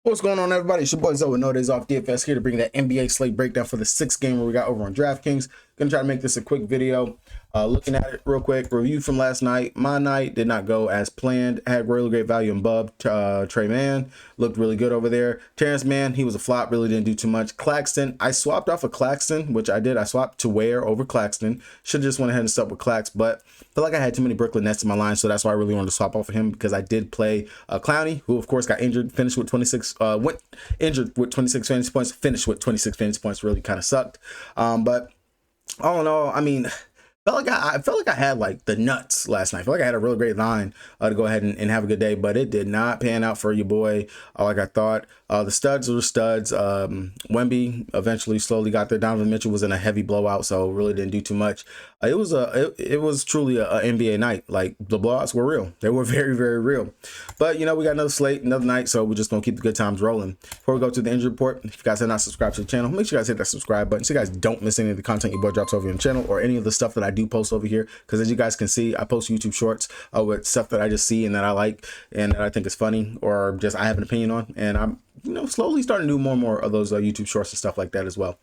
What's going on, everybody? It's your boy 08NOVEMBER25 DFS here to bring that NBA slate breakdown for the 6th game where we got over on DraftKings. Gonna try to make this a quick video. Looking at it real quick, review from last night. My night did not go as planned. I had really great value in Bub. Trey Mann looked really good over there. Terrence Mann, he was a flop, really didn't do too much. Claxton, I swapped off of Claxton, which I did. I swapped to Ware over Claxton. Should have just went ahead and stuck with Clax, but I feel like I had too many Brooklyn Nets in my line, so that's why I really wanted to swap off of him, because I did play Clowney, who of course got injured, finished with 26, went injured with 26 fantasy points, finished with 26 fantasy points, really kind of sucked. But all in all, I mean, I felt like I had like the nuts last night. I felt like I had a really great line to go ahead and have a good day, but it did not pan out for your boy like I thought. The studs were studs. Wemby eventually slowly got there. Donovan Mitchell was in a heavy blowout, so really didn't do too much. It was truly a NBA night. Like, the blowouts were real. They were very, very real. But, you know, we got another slate, another night, so we're just going to keep the good times rolling. Before we go to the injury report, if you guys have not subscribed to the channel, make sure you guys hit that subscribe button so you guys don't miss any of the content your boy drops over on the channel or any of the stuff that I do post over here. Because as you guys can see, I post YouTube shorts with stuff that I just see and that I like and that I think is funny or just I have an opinion on. And I'm, you know, slowly starting to do more and more of those YouTube shorts and stuff like that as well.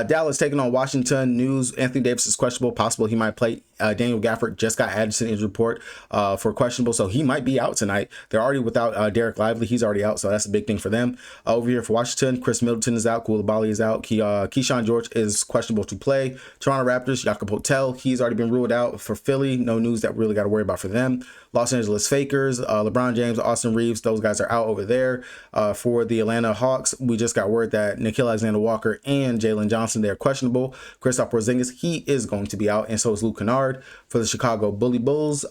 Dallas taking on Washington. News: Anthony Davis is questionable. Possible he might play. Daniel Gafford just got added to the injury report for questionable, so he might be out tonight. They're already without Derek Lively. He's already out, so that's a big thing for them. Over here for Washington, Chris Middleton is out. Koulibaly is out. Keyshawn George is questionable to play. Toronto Raptors, Jakob Poeltl, he's already been ruled out. For Philly, no news that we really got to worry about for them. Los Angeles Fakers, LeBron James, Austin Reeves, those guys are out over there. For the Atlanta Hawks, we just got word that Nickeil Alexander-Walker and Jalen Johnson, they're questionable. Kristaps Porzingis, he is going to be out, and so is Luke Kennard. For the Chicago Bulls,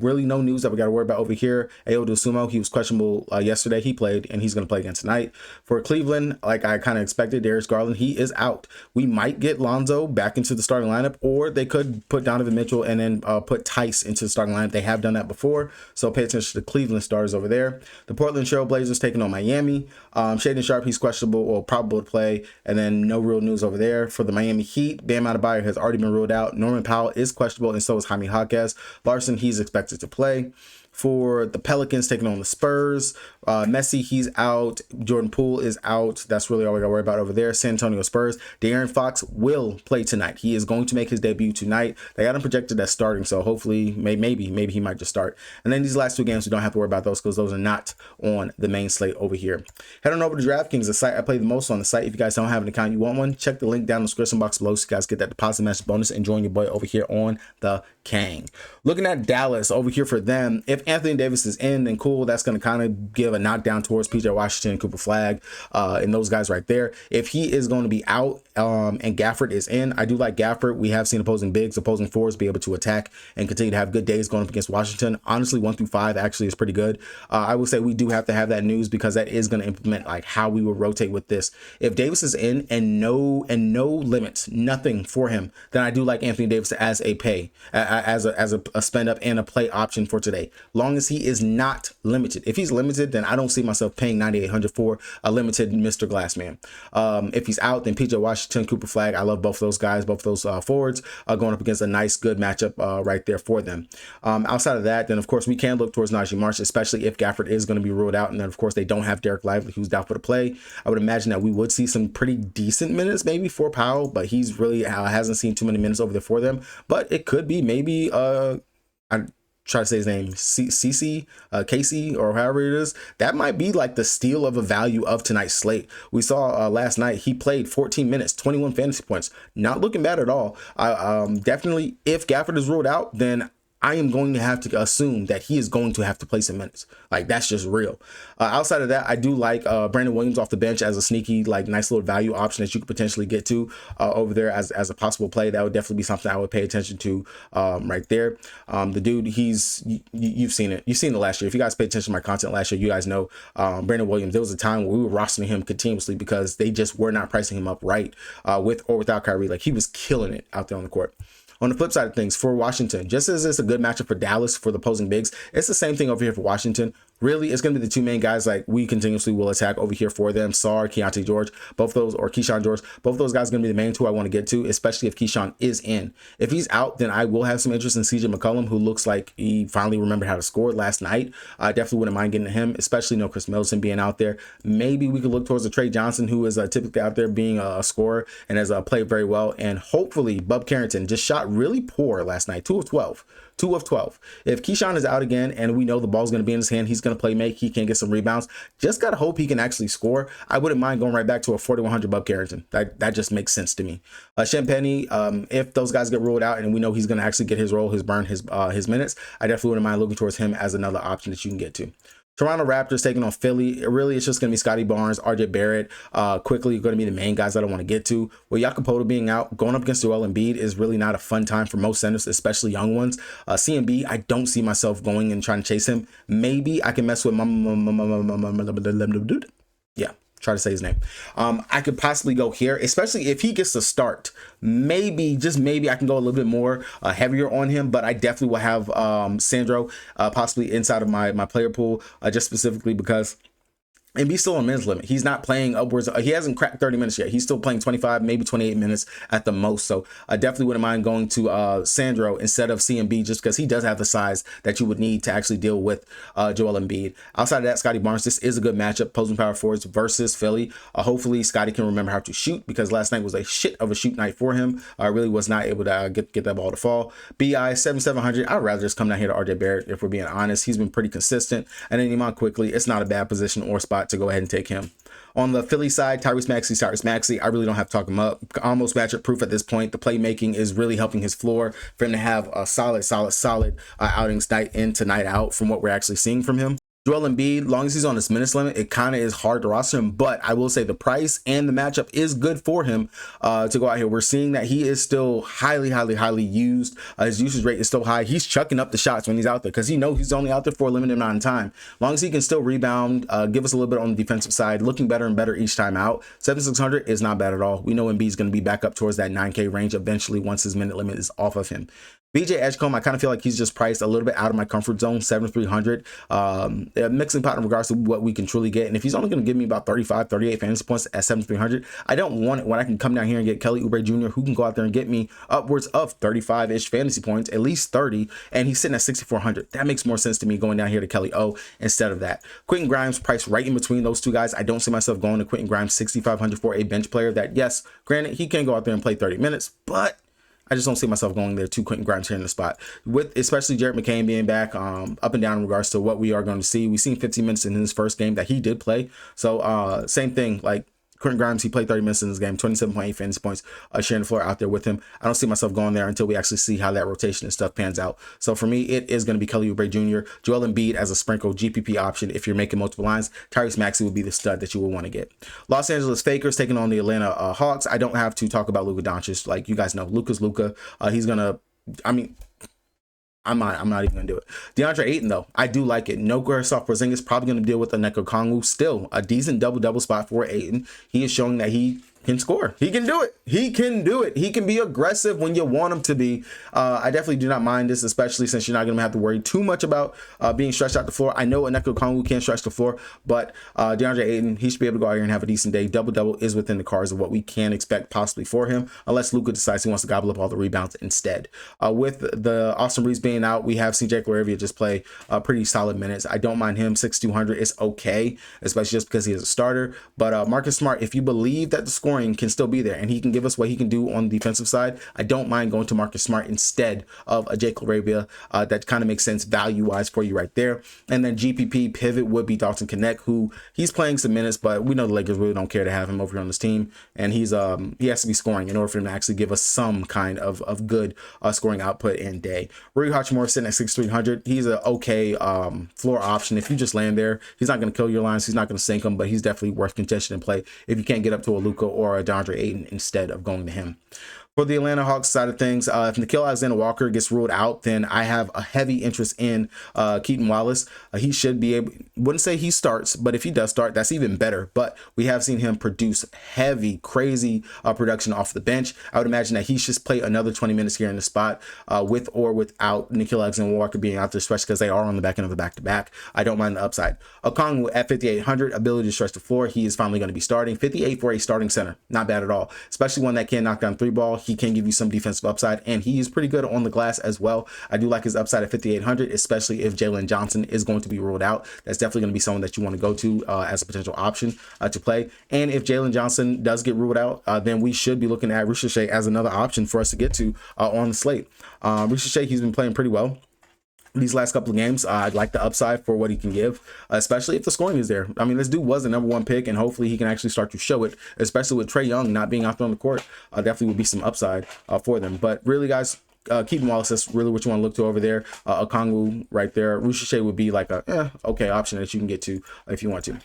really no news that we got to worry about over here. Ayo Dosunmu, he was questionable yesterday. He played, and he's going to play again tonight. For Cleveland, like I kind of expected, Darius Garland, he is out. We might get Lonzo back into the starting lineup, or they could put Donovan Mitchell and then put Tice into the starting lineup. They have done that before, so pay attention to the Cleveland stars over there. The Portland Trail Blazers taking on Miami. Shaedon Sharpe, he's questionable or probable to play, and then no real news over there. For the Miami Heat, Bam Adebayo has already been ruled out. Norman Powell is questionable, and so is Jaime Jaquez. Larson, he's expected to play. For the Pelicans taking on the Spurs, Messi, he's out. Jordan Poole is out. That's really all we got to worry about over there. San Antonio Spurs, De'Aaron Fox will play tonight. He is going to make his debut tonight. They got him projected as starting, so hopefully, maybe he might just start. And then these last two games, we don't have to worry about those because those are not on the main slate over here. Head on over to DraftKings, the site I play the most on the site. If you guys don't have an account, you want one, check the link down in the description box below so you guys get that deposit match bonus and join your boy over here on the Kang. Looking at Dallas over here for them, if Anthony Davis is in, then cool. That's going to kind of give a knockdown towards PJ Washington and Cooper Flagg and those guys right there. If he is going to be out and Gafford is in, I do like Gafford. We have seen opposing bigs, opposing fours be able to attack and continue to have good days going up against Washington. Honestly, 1 through 5 actually is pretty good. I will say we do have to have that news because that is going to implement like how we will rotate with this. If Davis is in and no limits, nothing for him, then I do like Anthony Davis as a pay, as a spend up and a play option for today. Long as he is not limited. If he's limited, then I don't see myself paying $9,800 for a limited Mr. Glassman. If he's out, then PJ Washington, Cooper Flagg, I love both of those guys, both of those forwards going up against a nice, good matchup right there for them. Outside of that, then of course we can look towards Najee Marsh, especially if Gafford is going to be ruled out, and then of course they don't have Derek Lively, who's doubtful to play. I would imagine that we would see some pretty decent minutes maybe for Powell, but he's really hasn't seen too many minutes over there for them. But it could be maybe I try to say his name, Casey, or however it is. That might be like the steal of a value of tonight's slate. We saw last night he played 14 minutes, 21 fantasy points. Not looking bad at all. Definitely, if Gafford is ruled out, then I am going to have to assume that he is going to have to play some minutes. Like, that's just real. Outside of that, I do like Brandon Williams off the bench as a sneaky, like, nice little value option that you could potentially get to over there as a possible play. That would definitely be something I would pay attention to right there. The dude, you've seen it. You've seen it last year. If you guys pay attention to my content last year, you guys know Brandon Williams. There was a time where we were rostering him continuously because they just were not pricing him up right with or without Kyrie. Like, he was killing it out there on the court. On the flip side of things, for Washington, just as it's a good matchup for Dallas for the opposing bigs, it's the same thing over here for Washington. really, it's going to be the two main guys like we continuously will attack over here for them. Sar, Keontae George, both those, or Keyshawn George, both of those guys are going to be the main two I want to get to, especially if Keyshawn is in. If he's out, then I will have some interest in CJ McCollum, who looks like he finally remembered how to score last night. I definitely wouldn't mind getting to him, especially Chris Middleton being out there. Maybe we could look towards a Trey Johnson, who is typically out there being a scorer and has played very well. And hopefully Bub Carrington just shot really poor last night, 2 of 12. 2 of 12. If Keyshawn is out again and we know the ball's going to be in his hand, he's going to play make, he can get some rebounds. Just got to hope he can actually score. I wouldn't mind going right back to a 4,100 Bub Carrington. That just makes sense to me. Champagne, if those guys get ruled out and we know he's going to actually get his role, his burn, his minutes, I definitely wouldn't mind looking towards him as another option that you can get to. Toronto Raptors taking on Philly. It's just going to be Scotty Barnes, RJ Barrett, quickly going to be the main guys that I want to get to. With Jakob being out, going up against Joel Embiid is really not a fun time for most centers, especially young ones. CMB, I don't see myself going and trying to chase him. Maybe I can mess with try to say his name. I could possibly go here, especially if he gets to start. Maybe, just maybe, I can go a little bit more heavier on him, but I definitely will have Sandro possibly inside of my player pool, just specifically because Embiid's still on minutes limit. He's not playing upwards. He hasn't cracked 30 minutes yet. He's still playing 25, maybe 28 minutes at the most. So I definitely wouldn't mind going to Sandro instead of CMB, just because he does have the size that you would need to actually deal with Joel Embiid. Outside of that, Scotty Barnes, this is a good matchup, opposing power forwards versus Philly. Hopefully Scotty can remember how to shoot, because last night was a shit of a shoot night for him. I really was not able to get that ball to fall. BI 7,700. I'd rather just come down here to RJ Barrett, if we're being honest. He's been pretty consistent. And then Iman quickly, it's not a bad position or spot to go ahead and take him. On the Philly side, Tyrese Maxey, I really don't have to talk him up. Almost matchup proof at this point. The playmaking is really helping his floor for him to have a solid outings night in to night out from what we're actually seeing from him. Joel Embiid, long as he's on his minutes limit, it kind of is hard to roster him, but I will say the price and the matchup is good for him to go out here. We're seeing that he is still highly used. His usage rate is still high. He's chucking up the shots when he's out there, because he knows he's only out there for a limited amount of time. As long as he can still rebound, give us a little bit on the defensive side, looking better and better each time out. 7,600 is not bad at all. We know Embiid's going to be back up towards that 9K range eventually once his minute limit is off of him. BJ Edgecombe, I kind of feel like he's just priced a little bit out of my comfort zone, 7,300. Mixing pot in regards to what we can truly get. And if he's only going to give me about 35, 38 fantasy points at 7,300, I don't want it when I can come down here and get Kelly Oubre Jr., who can go out there and get me upwards of 35-ish fantasy points, at least 30, and he's sitting at 6,400. That makes more sense to me going down here to Kelly O instead of that. Quentin Grimes priced right in between those two guys. I don't see myself going to Quentin Grimes 6,500 for a bench player that, yes, granted, he can go out there and play 30 minutes, but I just don't see myself going there to Quentin Grimes here in the spot, with especially Jared McCain being back, up and down in regards to what we are going to see. We've seen 15 minutes in his first game that he did play. So same thing, like Quentin Grimes, he played 30 minutes in this game, 27.8 fantasy points, sharing the floor out there with him. I don't see myself going there until we actually see how that rotation and stuff pans out. So for me, it is going to be Kelly Oubre Jr., Joel Embiid as a sprinkle GPP option. If you're making multiple lines, Tyrese Maxey would be the stud that you will want to get. Los Angeles Fakers taking on the Atlanta Hawks. I don't have to talk about Luka Doncic. Like, you guys know, Luka's Luka. He's going to, I'm not even gonna do it. DeAndre Ayton, though, I do like it. No Kristaps Porzingis, probably gonna deal with the Onyeka Okongwu. Still a decent double spot for Ayton. He is showing that he can score. He can do it. He can do it. He can be aggressive when you want him to be. I definitely do not mind this, especially since you're not going to have to worry too much about being stretched out the floor. I know Onyeka Okongwu can't stretch the floor, but DeAndre Ayton, he should be able to go out here and have a decent day. Double-double is within the cards of what we can expect possibly for him, unless Luka decides he wants to gobble up all the rebounds instead. With the Austin Reeves being out, we have CJ Claravia just play pretty solid minutes. I don't mind him. 6,200 is okay, especially just because he is a starter. But Marcus Smart, if you believe that the scoring can still be there and he can give us what he can do on the defensive side, I don't mind going to Marcus Smart instead of a Jake Claravia. That kind of makes sense value-wise for you right there. And then GPP pivot would be Dalton Knecht, who he's playing some minutes, but we know the Lakers really don't care to have him over here on this team. And he has to be scoring in order for him to actually give us some kind of good scoring output and day. Rui Hachimura sitting at 6,300. He's an okay floor option. If you just land there, he's not going to kill your lines. He's not going to sink them, but he's definitely worth contention in play if you can't get up to a Luka or a DeAndre Ayton instead of going to him. For the Atlanta Hawks side of things, if Nickeil Alexander-Walker gets ruled out, then I have a heavy interest in Keaton Wallace. He should be able, wouldn't say he starts, but if he does start, that's even better. But we have seen him produce heavy, crazy production off the bench. I would imagine that he should play another 20 minutes here in the spot with or without Nickeil Alexander-Walker being out there, especially because they are on the back end of the back-to-back. I don't mind the upside. Okongwu at 5,800, ability to stretch the floor. He is finally going to be starting. 58 for a starting center. Not bad at all, especially one that can knock down three ball. He can give you some defensive upside, and he is pretty good on the glass as well. I do like his upside at 5,800, especially if Jalen Johnson is going to be ruled out. That's definitely going to be someone that you want to go to as a potential option to play. And if Jalen Johnson does get ruled out, then we should be looking at Ricochet as another option for us to get to on the slate. Ricochet, he's been playing pretty well these last couple of games. I'd like the upside for what he can give, especially if the scoring is there. I mean, this dude was the #1 pick, and hopefully he can actually start to show it, especially with Trae Young not being out there on the court. Definitely would be some upside for them. But really, guys, Keaton Wallace, that's really what you want to look to over there. Okongwu right there. Ricochet would be like a okay option that you can get to if you want to.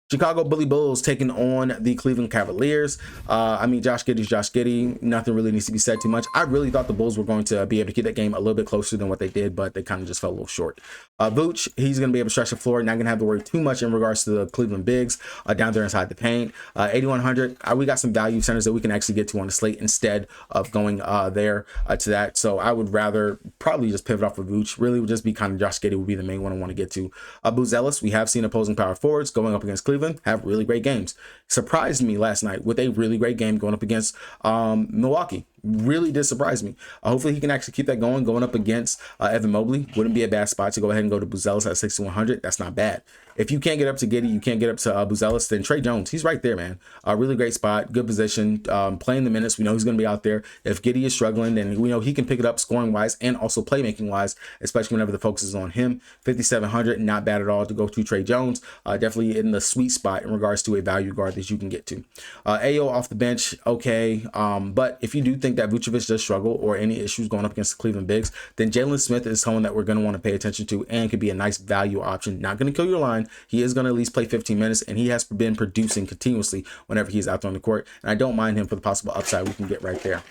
Chicago Bulls taking on the Cleveland Cavaliers. I mean, Josh Giddey's Josh Giddey. Nothing really needs to be said too much. I really thought the Bulls were going to be able to keep that game a little bit closer than what they did, but they kind of just fell a little short. Vooch, he's going to be able to stretch the floor. Not going to have to worry too much in regards to the Cleveland bigs down there inside the paint. 8,100, we got some value centers that we can actually get to on the slate instead of going there to that. So I would rather probably just pivot off of Vooch. Really would just be kind of Josh Giddey would be the main one I want to get to. Booz Ellis, we have seen opposing power forwards going up against Cleveland have really great games. Surprised me last night with a really great game going up against Milwaukee. Really did surprise me. Hopefully he can actually keep that going up against Evan Mobley. Wouldn't be a bad spot to go ahead and go to Booz Ellis at 6,100. That's not bad. If you can't get up to Giddey, you can't get up to Booz Ellis, then Trey Jones, he's right there, man. Really great spot, good position, playing the minutes. We know he's going to be out there. If Giddey is struggling, then we know he can pick it up scoring wise and also playmaking wise, especially whenever the focus is on him. 5,700, not bad at all to go to Trey Jones. Definitely in the sweet spot in regards to a value guard that you can get to. AO off the bench, okay. But if you do think that Vucevic does struggle or any issues going up against the Cleveland bigs, then Jalen Smith is someone that we're going to want to pay attention to and could be a nice value option. Not going to kill your line. He is going to at least play 15 minutes, and he has been producing continuously whenever he's out there on the court. And I don't mind him for the possible upside we can get right there.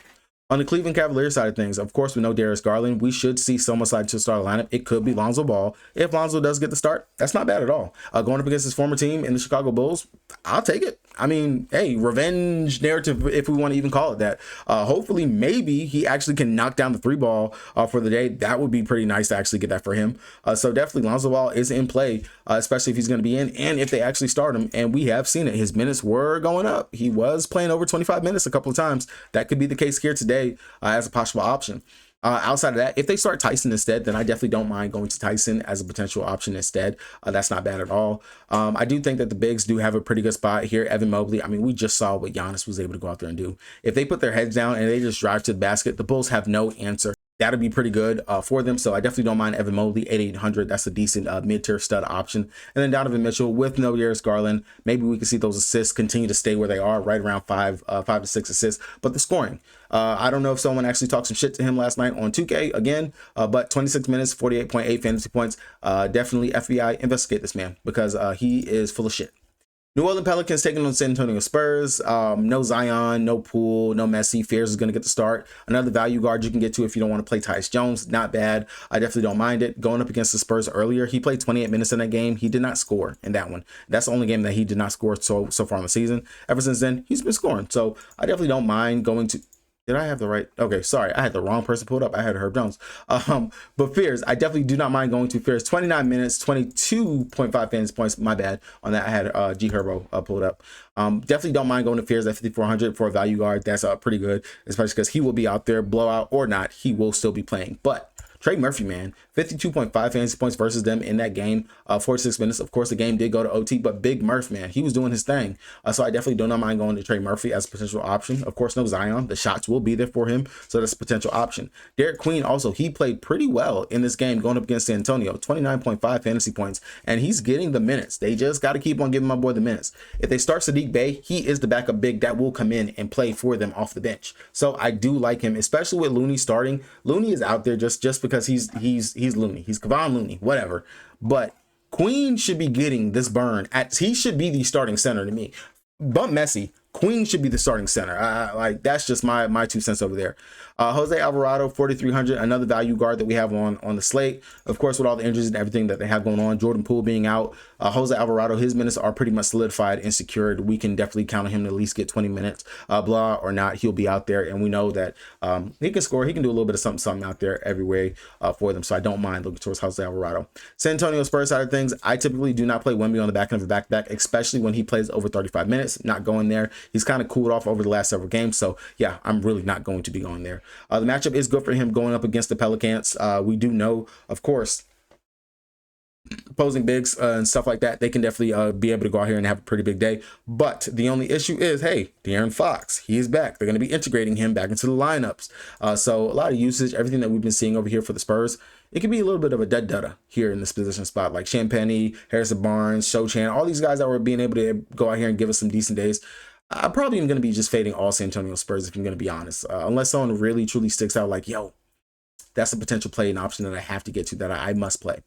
On the Cleveland Cavaliers side of things, of course, we know Darius Garland. We should see someone slide to the start lineup. It could be Lonzo Ball. If Lonzo does get the start, that's not bad at all. Going up against his former team in the Chicago Bulls, I'll take it. I mean, hey, revenge narrative, if we want to even call it that. Hopefully, maybe he actually can knock down the three ball for the day. That would be pretty nice to actually get that for him. So definitely Lonzo Ball is in play, especially if he's going to be in and if they actually start him. And we have seen it. His minutes were going up. He was playing over 25 minutes a couple of times. That could be the case here today as a possible option. Outside of that, if they start Tyson instead, then I definitely don't mind going to Tyson as a potential option instead. That's not bad at all. I do think that the bigs do have a pretty good spot here. Evan Mobley, I mean, we just saw what Giannis was able to go out there and do. If they put their heads down and they just drive to the basket, the Bulls have no answer. That'll be pretty good for them. So I definitely don't mind Evan Mobley, 8,800. That's a decent mid-tier stud option. And then Donovan Mitchell with no Darius Garland. Maybe we can see those assists continue to stay where they are, right around 5 to 6 assists. But the scoring, I don't know if someone actually talked some shit to him last night on 2K again, but 26 minutes, 48.8 fantasy points. Definitely FBI, investigate this man because he is full of shit. New Orleans Pelicans taking on San Antonio Spurs. No Zion, no Poole, no Messi. Fears is going to get the start. Another value guard you can get to if you don't want to play Tyus Jones. Not bad. I definitely don't mind it. Going up against the Spurs earlier, he played 28 minutes in that game. He did not score in that one. That's the only game that he did not score so far in the season. Ever since then, he's been scoring. So I definitely don't mind going to... Did I have the right? Okay, sorry. I had the wrong person pulled up. I had Herb Jones. But Fears, I definitely do not mind going to Fears. 29 minutes, 22.5 fantasy points. My bad on that. I had G Herbo pulled up. Definitely don't mind going to Fears at 5,400 for a value guard. That's pretty good, especially because he will be out there, blowout or not. He will still be playing. But Trey Murphy, man, 52.5 fantasy points versus them in that game, 46 minutes. Of course, the game did go to OT, but Big Murph, man, he was doing his thing. So I definitely do not mind going to Trey Murphy as a potential option. Of course, no Zion. The shots will be there for him, so that's a potential option. Derek Queen also, he played pretty well in this game going up against San Antonio, 29.5 fantasy points, and he's getting the minutes. They just got to keep on giving my boy the minutes. If they start Sadiq Bey, he is the backup big that will come in and play for them off the bench. So I do like him, especially with Looney starting. Looney is out there just because he's Looney. He's Kevon Looney, whatever. But Queen should be getting this burn. He should be the starting center to me. Bump Messi. Queen should be the starting center. Like, that's just my 2 cents over there. Jose Alvarado, 4,300, another value guard that we have on the slate. Of course, with all the injuries and everything that they have going on, Jordan Poole being out, Jose Alvarado, his minutes are pretty much solidified and secured. We can definitely count on him to at least get 20 minutes. Blah or not, he'll be out there, and we know that he can score. He can do a little bit of something out there every way for them, so I don't mind looking towards Jose Alvarado. San Antonio Spurs side of things, I typically do not play Wemby on the back end of the back-to-back, especially when he plays over 35 minutes. Not going there. He's kind of cooled off over the last several games, so yeah, I'm really not going to be going there. The matchup is good for him going up against the Pelicans. We do know, of course, opposing bigs and stuff like that, they can definitely be able to go out here and have a pretty big day. But the only issue is, hey, De'Aaron Fox, he is back. They're going to be integrating him back into the lineups. So a lot of usage, everything that we've been seeing over here for the Spurs, it can be a little bit of a dead dudder here in this position spot, like Champagny, Harrison Barnes, Sochan, all these guys that were being able to go out here and give us some decent days. I'm probably even going to be just fading all San Antonio Spurs, if I'm going to be honest, unless someone really truly sticks out like, yo, that's a potential play and option that I have to get to, that I must play.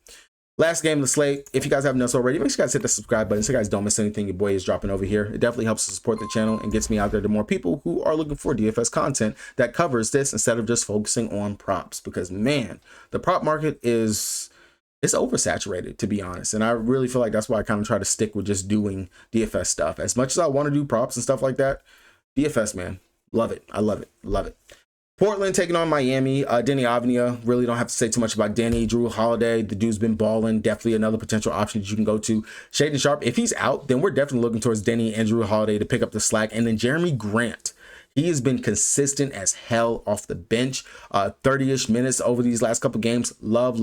Last game of the slate. If you guys haven't done so already, make sure you guys hit the subscribe button so you guys don't miss anything your boy is dropping over here. It definitely helps to support the channel and gets me out there to more people who are looking for DFS content that covers this instead of just focusing on props, because man, the prop market it's oversaturated, to be honest. And I really feel like that's why I kind of try to stick with just doing DFS stuff. As much as I want to do props and stuff like that, DFS, man, love it. I love it. Love it. Portland taking on Miami. Denny Avdia, really don't have to say too much about Denny. Drew Holiday, the dude's been balling. Definitely another potential option that you can go to. Shaden Sharp, if he's out, then we're definitely looking towards Denny and Drew Holiday to pick up the slack. And then Jeremy Grant. He has been consistent as hell off the bench, 30-ish minutes over these last couple games. Love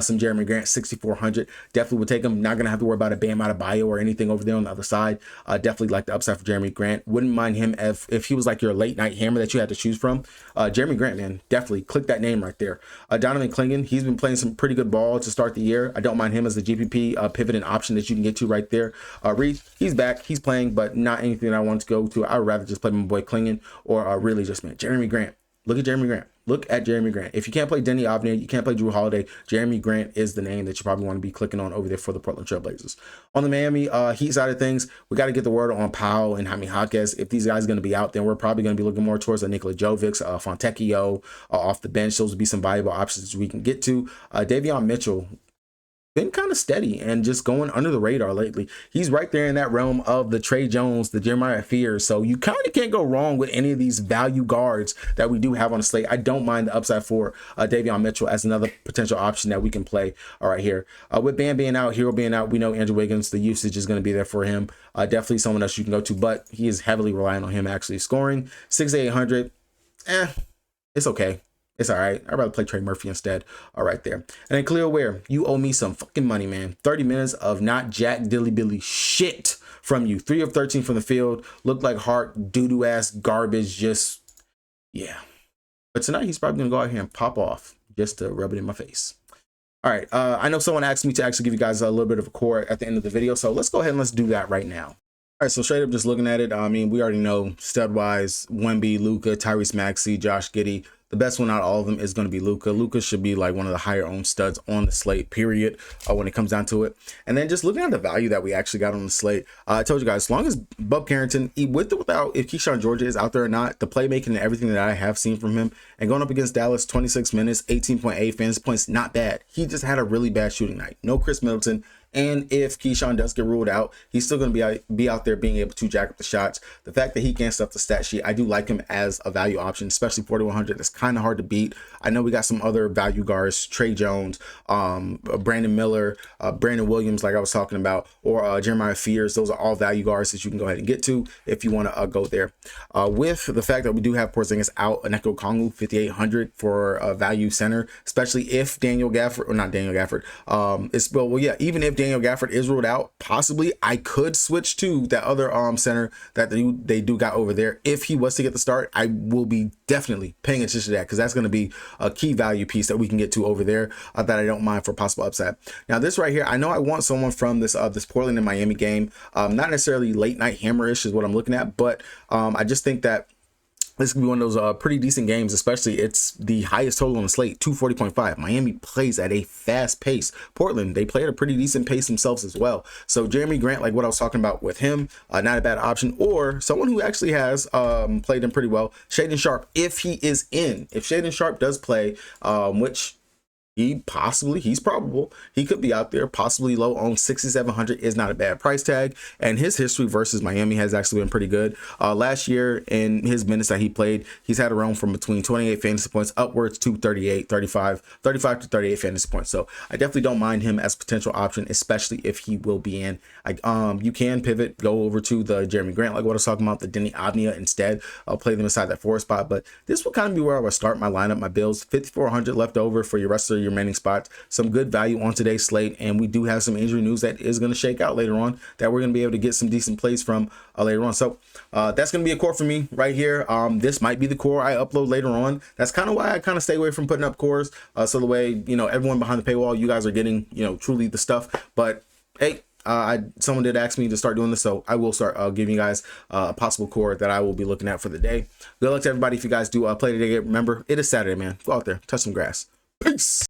some Jeremy Grant, 6,400. Definitely would take him. Not going to have to worry about a Bam Adebayo or anything over there on the other side. Definitely like the upside for Jeremy Grant. Wouldn't mind him if he was like your late night hammer that you had to choose from. Jeremy Grant, man, definitely click that name right there. Donovan Clingan, he's been playing some pretty good ball to start the year. I don't mind him as the GPP pivot and option that you can get to right there. Reed, he's back. He's playing, but not anything that I want to go to. I would rather just play my boy Clingan, or really just, man, Jeremy Grant. Look at Jeremy Grant. Look at Jeremy Grant. If you can't play Denny Avdia, you can't play Drew Holiday, Jeremy Grant is the name that you probably want to be clicking on over there for the Portland Trail Blazers. On the Miami Heat side of things, we got to get the word on Powell and Jaime Jaquez. If these guys are going to be out, then we're probably going to be looking more towards Nikola Jovic, Fontecchio off the bench. Those would be some valuable options we can get to. Davion Mitchell, been kind of steady and just going under the radar lately. He's right there in that realm of the Trey Jones, the Jeremiah Fears. So you kind of can't go wrong with any of these value guards that we do have on the slate. I don't mind the upside for Davion Mitchell as another potential option that we can play right here. With Bam being out, Hero being out, we know Andrew Wiggins, the usage is going to be there for him. Definitely someone else you can go to, but he is heavily relying on him actually scoring. 6,800, it's okay. It's all right. I'd rather play Trey Murphy instead. All right there. And then Khalil Ware, you owe me some fucking money, man. 30 minutes of not jack dilly billy shit from you. 3 of 13 from the field. Looked like heart doo-doo ass garbage. Just, yeah. But tonight he's probably going to go out here and pop off just to rub it in my face. All right. I know someone asked me to actually give you guys a little bit of a core at the end of the video. So let's go ahead and let's do that right now. All right, so straight up just looking at it, I mean, we already know stud-wise, Wemby, Luka, Tyrese Maxey, Josh Giddey. The best one out of all of them is going to be Luka. Luka should be like one of the higher owned studs on the slate, period, when it comes down to it. And then just looking at the value that we actually got on the slate, I told you guys, as long as Bub Carrington, with or without, if Keyshawn Georgia is out there or not, the playmaking and everything that I have seen from him, and going up against Dallas, 26 minutes, 18.8 fantasy points, not bad. He just had a really bad shooting night. No Chris Middleton. And if Keyshawn does get ruled out, he's still going to be out there being able to jack up the shots. The fact that he can't stuff the stat sheet, I do like him as a value option, especially 4,100. It's kind of hard to beat. I know we got some other value guards, Trey Jones, Brandon Miller, Brandon Williams, like I was talking about, or Jeremiah Fears. Those are all value guards that you can go ahead and get to if you want to go there. With the fact that we do have Porzingis out, Onyeka Okongwu, 5,800 for a value center, especially if Daniel Gafford, or not Daniel Gafford, even if Daniel Gafford is ruled out, possibly I could switch to that other center that they do got over there. If he was to get the start, I will be definitely paying attention to that, because that's going to be a key value piece that we can get to over there that I don't mind for possible upside. Now this right here, I know I want someone from this this Portland and Miami game, not necessarily late night hammerish is what I'm looking at, but I just think that this could be one of those pretty decent games, especially it's the highest total on the slate, 240.5. Miami plays at a fast pace. Portland, they play at a pretty decent pace themselves as well. So Jeremy Grant, like what I was talking about with him, not a bad option. Or someone who actually has played him pretty well, Shaedon Sharpe, if he is in. If Shaedon Sharpe does play, which he's probable, he could be out there, possibly low on 6,700 is not a bad price tag. And his history versus Miami has actually been pretty good. Last year in his minutes that he played, he's had around from between 28 fantasy points upwards to 35 to 38 fantasy points. So I definitely don't mind him as a potential option, especially if he will be in. You can pivot, go over to the Jeremy Grant, like what I was talking about, the Denny Avdia instead. I'll play them inside that 4 spot, but this will kind of be where I would start my lineup, my builds. 5,400 left over for your rest of your remaining spots. Some good value on today's slate, and we do have some injury news that is going to shake out later on that we're going to be able to get some decent plays from later on. So that's going to be a core for me right here. This might be the core I upload later on. That's kind of why I kind of stay away from putting up cores, so the way, you know, everyone behind the paywall, you guys are getting, you know, truly the stuff. But hey, someone did ask me to start doing this, so I will start giving you guys a possible core that I will be looking at for the day. Good luck to everybody if you guys do play today. Remember, it is Saturday, man. Go out there, touch some grass. Peace.